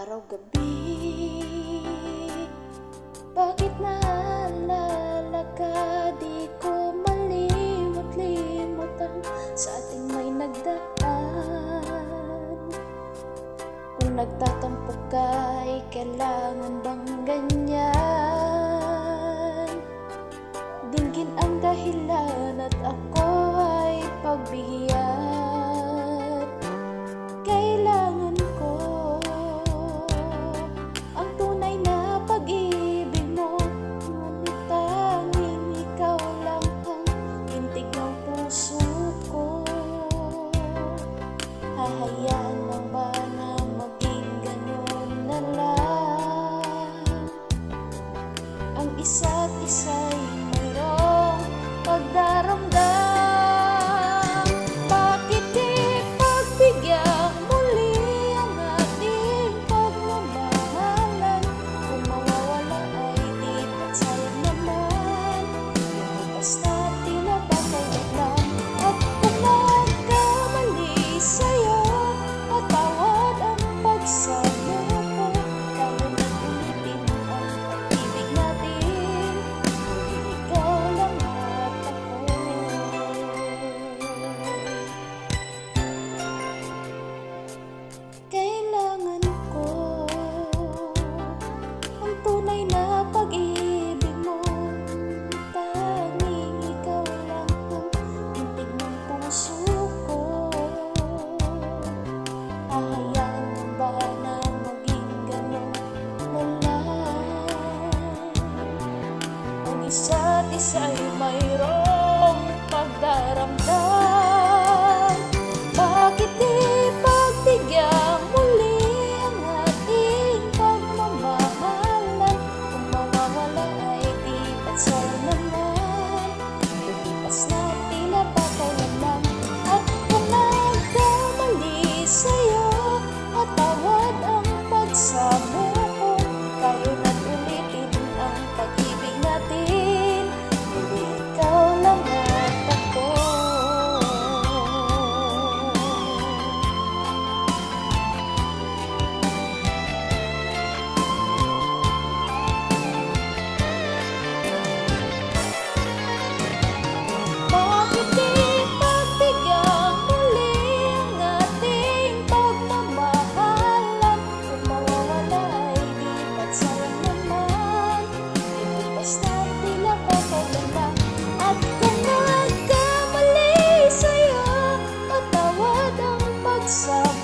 araw-gabi. Bakit naalala ka? Di ko malimot-limutan sa ating may nagdaan. Kung nagtatampo ka, ay kailangan bang ganyan? Dinggin ang dahilan at ako ay pagbihiyat. Kailangan ko ang tunay na pag-ibig mo, ngunit tanging ikaw lang ang tintig ng puso ko. Hahayaan lang ba na maging ganun na lang? Ang isa't isa'y mayroong pagdaramdam. Bakit di pagbigyan muli ang ating pagmamahalan? Kung mawawala ay di patsal naman. Lumipas natin na pagkailan lang. At kung nagkamali sa'yo, patawad ang pagsamo ko. Tayo na ulitin ang pag-ibig natin. Ikaw lang at ako. Kailangan ko ang tunay na pag-ibig mo. Tanging ikaw lang ang tintig ng puso ko. Hahayaan mo ba na maging ganun na lang? Ang isa't isa'y mayroong pagdaramdam. Bakit di pagbigyan muli ang ating pagmamahalan? Kung mawawala ay di patsal naman. Lumipas na tila pagkailan lang. At kung nagkamali sa'yo, patawad ang pagsamo ko. Tayo na't ulitin ang pag-ibig natin. Hindi ikaw lang at ako. Bakit di pagbigyan muli ang ating pagmamahalan? Kung mawawala ay di patsal naman. Lumipas na tila pagkailan lang. At kung nagkamali sa'yo, patawad ang pagsamo